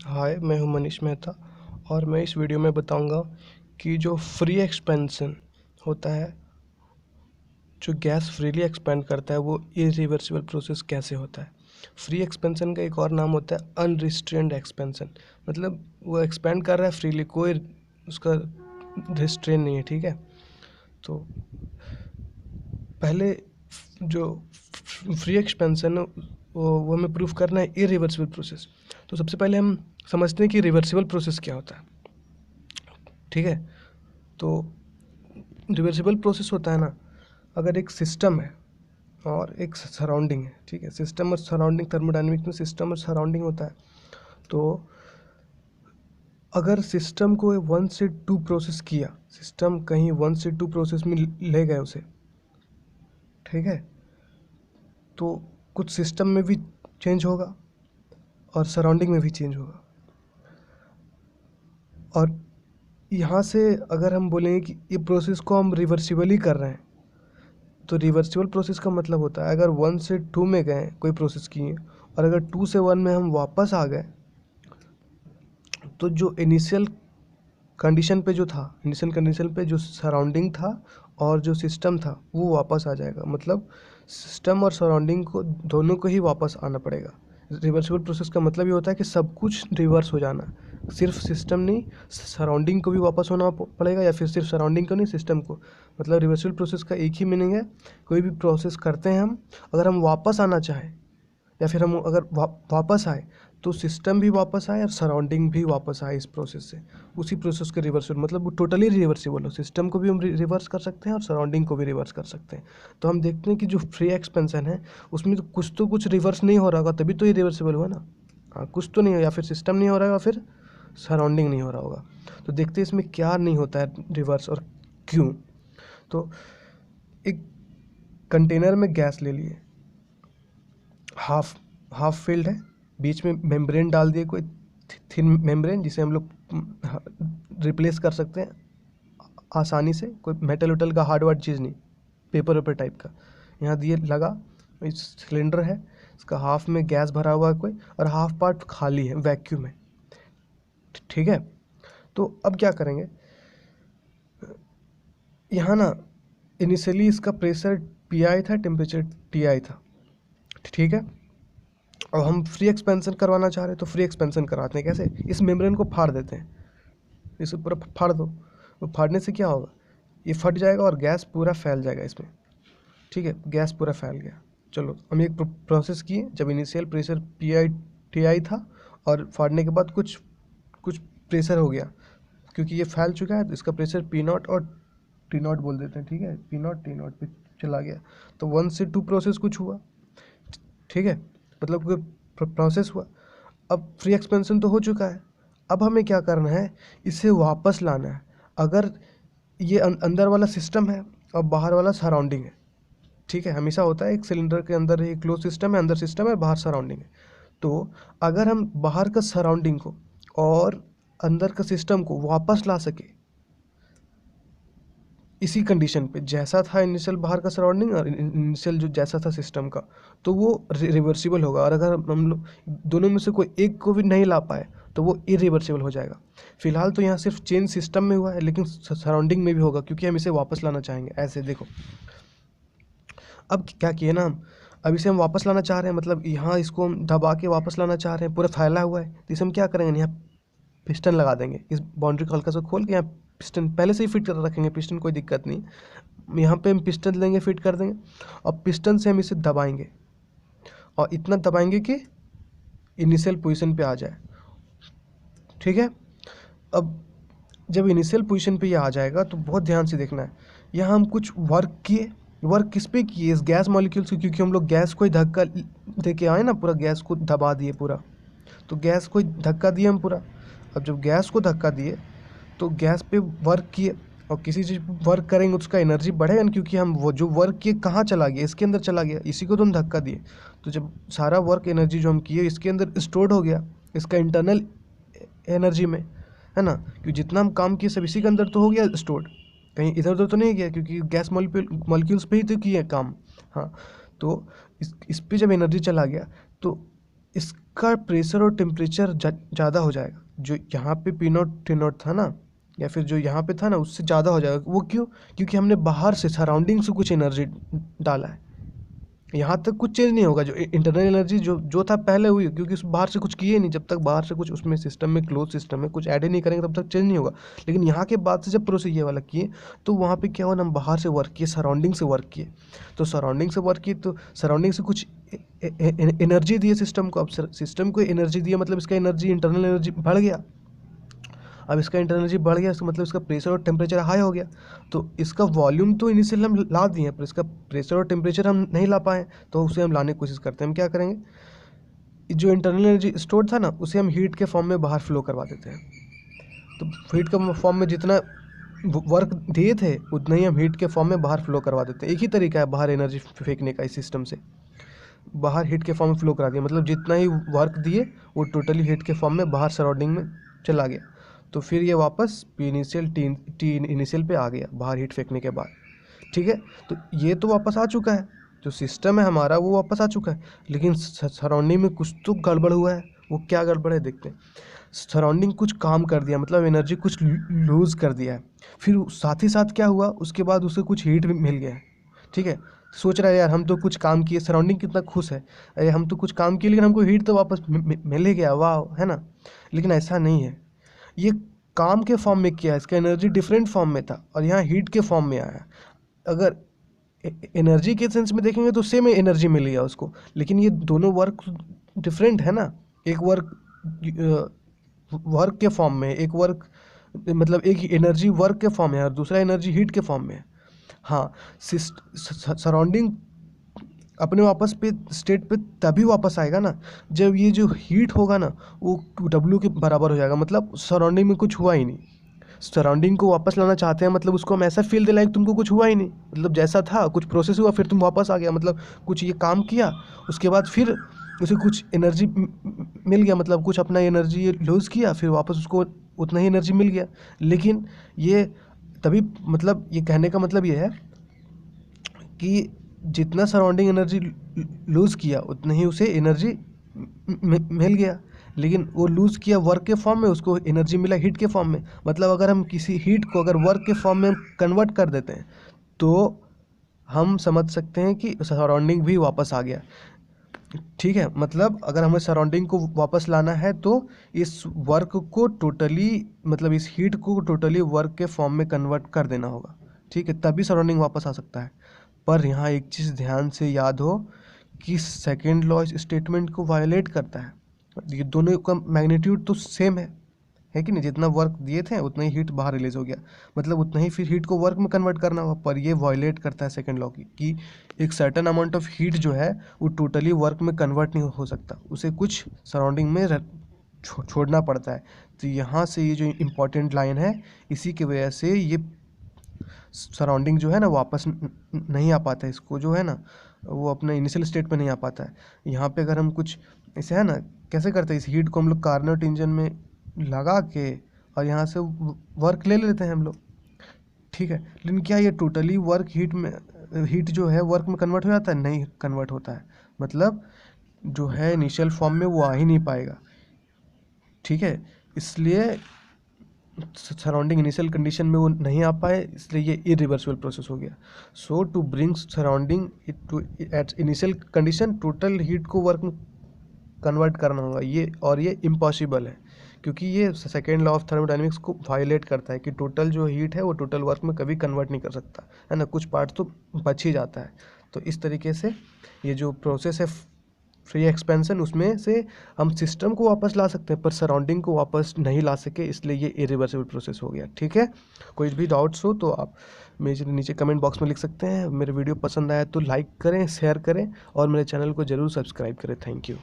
हाय, मैं हूं मनीष मेहता और मैं इस वीडियो में बताऊंगा कि जो फ्री एक्सपेंशन होता है, जो गैस फ्रीली एक्सपेंड करता है, वो इरिवर्सिबल प्रोसेस कैसे होता है। फ्री एक्सपेंशन का एक और नाम होता है अनरिस्ट्रेन्ड एक्सपेंशन। मतलब वो एक्सपेंड कर रहा है फ्रीली, कोई उसका रिस्ट्रेन नहीं है। ठीक है, तो पहले जो फ्री एक्सपेंशन है वो हमें प्रूफ करना है इरिवर्सिबल प्रोसेस। तो सबसे पहले हम समझते हैं कि रिवर्सिबल प्रोसेस क्या होता है। ठीक है, तो रिवर्सिबल प्रोसेस होता है ना, अगर एक सिस्टम है और एक सराउंडिंग है। ठीक है, सिस्टम और सराउंडिंग, थर्मोडायनेमिक्स में सिस्टम और सराउंडिंग होता है। तो अगर सिस्टम को 1 से 2 प्रोसेस किया, सिस्टम कहीं 1 से 2 प्रोसेस में ले गए उसे, ठीक है, तो कुछ सिस्टम में भी चेंज होगा और सराउंडिंग में भी चेंज होगा। और यहाँ से अगर हम बोलेंगे कि ये प्रोसेस को हम रिवर्सिबली कर रहे हैं, तो रिवर्सिबल प्रोसेस का मतलब होता है अगर 1 से 2 में गए कोई प्रोसेस किए और अगर 2 से 1 में हम वापस आ गए, तो जो इनिशियल कंडीशन पे जो था, इनिशियल कंडीशन पे जो सराउंडिंग था और जो सिस्टम था, वो वापस आ जाएगा। मतलब सिस्टम और सराउंडिंग को दोनों को ही वापस आना पड़ेगा। रिवर्सिबल प्रोसेस का मतलब ये होता है कि सब कुछ रिवर्स हो जाना, सिर्फ सिस्टम नहीं, सराउंडिंग को भी वापस होना पड़ेगा, या फिर सिर्फ सराउंडिंग को नहीं, सिस्टम को। मतलब रिवर्सिबल प्रोसेस का एक ही मीनिंग है, कोई भी प्रोसेस करते हैं हम, अगर हम वापस आना चाहें या फिर हम अगर वापस आए, तो सिस्टम भी वापस आए और सराउंडिंग भी वापस आए इस प्रोसेस से, उसी प्रोसेस के रिवर्सिबल, मतलब वो टोटली रिवर्सिबल हो। सिस्टम को भी हम रिवर्स कर सकते हैं और सराउंडिंग को भी रिवर्स कर सकते हैं। तो हम देखते हैं कि जो फ्री एक्सपेंशन है उसमें तो कुछ रिवर्स नहीं हो रहा होगा, तभी तो ये रिवर्सिबल हुआ ना। हाँ, कुछ तो नहीं हो, या फिर सिस्टम नहीं हो रहा है या फिर सराउंडिंग नहीं हो रहा होगा। तो देखते हैं इसमें क्या नहीं होता है रिवर्स और क्यों। तो एक कंटेनर में गैस ले लिए, हाफ हाफ फिल्ड है, बीच में मेम्ब्रेन डाल दिए, कोई थिन मेम्ब्रेन जिसे हम लोग रिप्लेस कर सकते हैं आसानी से, कोई मेटल उटल का हार्ड वार्ड चीज़ नहीं, पेपर वेपर टाइप का यहाँ दिए लगा। इस सिलेंडर है, इसका हाफ में गैस भरा हुआ है कोई, और हाफ पार्ट खाली है, वैक्यूम है। ठीक है, तो अब क्या करेंगे, यहाँ ना इनिशियली इसका प्रेशर PI था, टेम्परेचर TI था। ठीक है, और हम फ्री एक्सपेंशन करवाना चाह रहे हैं, तो फ्री एक्सपेंशन कराते हैं कैसे, इस मेम्ब्रेन को फाड़ देते हैं, इसे पूरा फाड़ दो। तो फाड़ने से क्या होगा, ये फट जाएगा और गैस पूरा फैल जाएगा इसमें। ठीक है, गैस पूरा फैल गया। चलो, हम एक प्रोसेस किए जब इनिशियल प्रेशर PI TI था, और फाड़ने के बाद कुछ कुछ प्रेशर हो गया, क्योंकि ये फैल चुका है, तो इसका प्रेशर P0 और T0 बोल देते हैं। ठीक है, P0 T0 पे चला गया, तो 1 से 2 प्रोसेस कुछ हुआ। ठीक है, मतलब कोई प्रोसेस हुआ। अब फ्री एक्सपेंशन तो हो चुका है, अब हमें क्या करना है, इसे वापस लाना है। अगर ये अंदर वाला सिस्टम है और बाहर वाला सराउंडिंग है, ठीक है, हमेशा होता है एक सिलेंडर के अंदर एक क्लोज सिस्टम है, अंदर सिस्टम है, बाहर सराउंडिंग है। तो अगर हम बाहर का सराउंडिंग को और अंदर का सिस्टम को वापस ला सके इसी कंडीशन पे, जैसा था इनिशियल बाहर का सराउंडिंग और इनिशियल जो जैसा था सिस्टम का, तो वो रिवर्सिबल होगा। और अगर हम लोग दोनों में से कोई एक को भी नहीं ला पाए, तो वो इरिवर्सिबल हो जाएगा। फिलहाल तो यहाँ सिर्फ चेंज सिस्टम में हुआ है, लेकिन सराउंडिंग में भी होगा, क्योंकि हम इसे वापस लाना चाहेंगे। ऐसे देखो, अब क्या किए ना हम, अब इसे हम वापस लाना चाह रहे हैं, मतलब यहाँ इसको हम दबा के वापस लाना चाह रहे हैं, पूरा फैला हुआ है। तो इसे हम क्या करेंगे, यहाँ पिस्टन लगा देंगे, इस बाउंड्री को हल्का सा खोल के यहाँ पिस्टन पहले से ही फिट कर रखेंगे, पिस्टन कोई दिक्कत नहीं। यहाँ पे हम पिस्टन लेंगे, फिट कर देंगे, और पिस्टन से हम इसे दबाएंगे, और इतना दबाएंगे कि इनिशियल पोजीशन पे आ जाए। ठीक है, अब जब इनिशियल पोजीशन पे ये आ जाएगा, तो बहुत ध्यान से देखना है, यहाँ हम कुछ वर्क किए। वर्क किस पे किए, इस गैस मॉलिक्यूल्स को, क्योंकि हम लोग गैस को ही धक्का दे के आए ना, पूरा गैस को दबा दिए पूरा, तो गैस को धक्का दिए हम पूरा। अब जब गैस को धक्का दिए, तो गैस पे वर्क किए, और किसी चीज़ पे वर्क करेंगे उसका एनर्जी बढ़ेगा ना, क्योंकि हम वो जो वर्क किए कहाँ चला गया, इसके अंदर चला गया, इसी को तो हम धक्का दिए। तो जब सारा वर्क एनर्जी जो हम किए इसके अंदर स्टोर्ड हो गया, इसका इंटरनल एनर्जी में, है ना, क्योंकि जितना हम काम किए सब इसी के अंदर तो हो गया स्टोर्ड, कहीं इधर उधर तो नहीं गया, क्योंकि गैस मॉलिक्यूल्स पे ही तो किए काम। हाँ, तो इस पे जब एनर्जी चला गया, तो इसका प्रेशर और टेम्परेचर ज़्यादा हो जाएगा। जो यहाँ पे पी नॉट टी नॉट था ना, या फिर जो यहाँ पे था ना, उससे ज़्यादा हो जाएगा। वो क्यों? क्योंकि हमने बाहर से सराउंडिंग से कुछ एनर्जी डाला है। यहाँ तक कुछ चेंज नहीं होगा, जो इंटरनल एनर्जी जो था पहले हुई, क्योंकि उस बाहर से कुछ किए नहीं। जब तक बाहर से कुछ उसमें सिस्टम में, क्लोज सिस्टम में कुछ ऐड ही नहीं करेंगे तब तक चेंज नहीं होगा। लेकिन यहाँ के बाद से जब प्रोसेस ये वाला किए तो वहाँ पे क्या हुआ ना, हम बाहर से वर्क किए, सराउंडिंग से वर्क किए। तो सराउंडिंग से वर्क किए तो सराउंडिंग से कुछ एनर्जी दिए सिस्टम को। अब सिस्टम को एनर्जी दिया मतलब इसका एनर्जी, इंटरनल एनर्जी बढ़ गया। अब इसका इंटरनल एनर्जी बढ़ गया, इसका मतलब इसका प्रेशर और टेम्परेचर हाई हो गया। तो इसका वॉल्यूम तो इनिशियल हम ला दिए हैं, पर इसका प्रेशर और टेम्परेचर हम नहीं ला पाए, तो उसे हम लाने की कोशिश करते हैं। हम क्या करेंगे, जो इंटरनल एनर्जी स्टोर था ना, उसे हम हीट के फॉर्म में बाहर फ्लो करवा देते हैं। तो हीट के फॉर्म में जितना वर्क दिए थे उतना ही हम हीट के फॉर्म में बाहर फ्लो करवा देते हैं। एक ही तरीका है बाहर एनर्जी फेंकने का इस सिस्टम से, बाहर हीट के फॉर्म में फ्लो करा दिया, मतलब जितना ही वर्क दिए वो टोटली हीट के फॉर्म में बाहर सराउंडिंग में चला गया। तो फिर ये वापस पी इनिशियल टी इनिशियल पे आ गया बाहर हीट फेंकने के बाद। ठीक है, तो ये तो वापस आ चुका है, जो सिस्टम है हमारा वो वापस आ चुका है। लेकिन सराउंडिंग में कुछ तो गड़बड़ हुआ है। वो क्या गड़बड़ है देखते हैं। सराउंडिंग कुछ काम कर दिया, मतलब एनर्जी कुछ लूज़ कर दिया है। फिर साथ ही साथ क्या हुआ, उसके बाद उसे कुछ हीट भी मिल गया है। ठीक है, सोच रहा है यार हम तो कुछ काम किए, सराउंडिंग कितना खुश है, अरे हम तो कुछ काम किए लेकिन हमको हीट तो वापस मिल ही गया, वाह, है ना। लेकिन ऐसा नहीं है, ये काम के फॉर्म में किया, इसका एनर्जी डिफरेंट फॉर्म में था और यहाँ हीट के फॉर्म में आया। अगर एनर्जी के सेंस में देखेंगे तो सेम एनर्जी मिल गया उसको, लेकिन ये दोनों वर्क डिफरेंट है ना। एक वर्क के फॉर्म में, एक वर्क मतलब एक एनर्जी वर्क के फॉर्म में है और दूसरा एनर्जी हीट के फॉर्म में है। हाँ, सराउंडिंग अपने वापस पे स्टेट पे तभी वापस आएगा ना जब ये जो हीट होगा ना वो W के बराबर हो जाएगा, मतलब सराउंडिंग में कुछ हुआ ही नहीं। सराउंडिंग को वापस लाना चाहते हैं, मतलब उसको हम ऐसा फील दिलाएं कि तुमको कुछ हुआ ही नहीं, मतलब जैसा था कुछ प्रोसेस हुआ फिर तुम वापस आ गया, मतलब कुछ ये काम किया उसके बाद फिर उसे कुछ एनर्जी मिल गया, मतलब कुछ अपना एनर्जी लूज़ किया फिर वापस उसको उतना ही एनर्जी मिल गया। लेकिन ये तभी, मतलब ये कहने का मतलब ये है कि जितना सराउंडिंग एनर्जी लूज़ किया उतना ही उसे एनर्जी मिल गया। लेकिन वो लूज़ किया वर्क के फॉर्म में, उसको एनर्जी मिला हीट के फॉर्म में। मतलब अगर हम किसी हीट को अगर वर्क के फॉर्म में कन्वर्ट कर देते हैं तो हम समझ सकते हैं कि सराउंडिंग भी वापस आ गया। ठीक है, मतलब अगर हमें सराउंडिंग को वापस लाना है तो इस वर्क को टोटली, मतलब इस हीट को टोटली वर्क के फॉर्म में कन्वर्ट कर देना होगा। ठीक है, तभी सराउंडिंग वापस आ सकता है। पर यहाँ एक चीज़ ध्यान से याद हो कि सेकेंड लॉ इस स्टेटमेंट को वायलेट करता है। ये दोनों का मैग्नीट्यूड तो सेम है कि नहीं, जितना वर्क दिए थे उतना ही हीट बाहर रिलीज हो गया, मतलब उतना ही फिर हीट को वर्क में कन्वर्ट करना होगा। पर ये वायलेट करता है सेकेंड लॉ की कि एक सर्टेन अमाउंट ऑफ हीट जो है वो टोटली वर्क में कन्वर्ट नहीं हो सकता, उसे कुछ सराउंडिंग में छोड़ना पड़ता है। तो यहाँ से ये जो इम्पोर्टेंट लाइन है, इसी की वजह से ये सराउंडिंग जो है ना वापस नहीं आ पाता है, इसको जो है ना वो अपने इनिशियल स्टेट पे नहीं आ पाता है। यहाँ पे अगर हम कुछ ऐसे है ना, कैसे करते हैं, इस हीट को हम लोग कार्नोट इंजन में लगा के और यहाँ से वर्क ले लेते हैं हम लोग। ठीक है, लेकिन क्या ये टोटली वर्क हीट जो है वर्क में कन्वर्ट हो जाता है? नहीं कन्वर्ट होता है, मतलब जो है इनिशियल फॉर्म में वो आ ही नहीं पाएगा। ठीक है, इसलिए सराउंडिंग इनिशियल कंडीशन में वो नहीं आ पाए, इसलिए ये इरिवर्सिबल प्रोसेस हो गया। So to bring surrounding to at initial condition, total heat को वर्क में कन्वर्ट करना होगा, ये इम्पॉसिबल है, क्योंकि ये सेकेंड लॉ ऑफ थर्मोडायनेमिक्स को वायलेट करता है कि टोटल जो हीट है वो टोटल वर्क में कभी कन्वर्ट नहीं कर सकता है ना, कुछ पार्ट तो बच ही जाता है। तो इस तरीके से ये जो प्रोसेस है फ्री एक्सपेंशन, उसमें से हम सिस्टम को वापस ला सकते हैं पर सराउंडिंग को वापस नहीं ला सके, इसलिए ये इरिवर्सिबल प्रोसेस हो गया। ठीक है, कोई भी डाउट्स हो तो आप मेरे नीचे कमेंट बॉक्स में लिख सकते हैं। मेरे वीडियो पसंद आया तो लाइक करें, शेयर करें और मेरे चैनल को ज़रूर सब्सक्राइब करें। Thank you.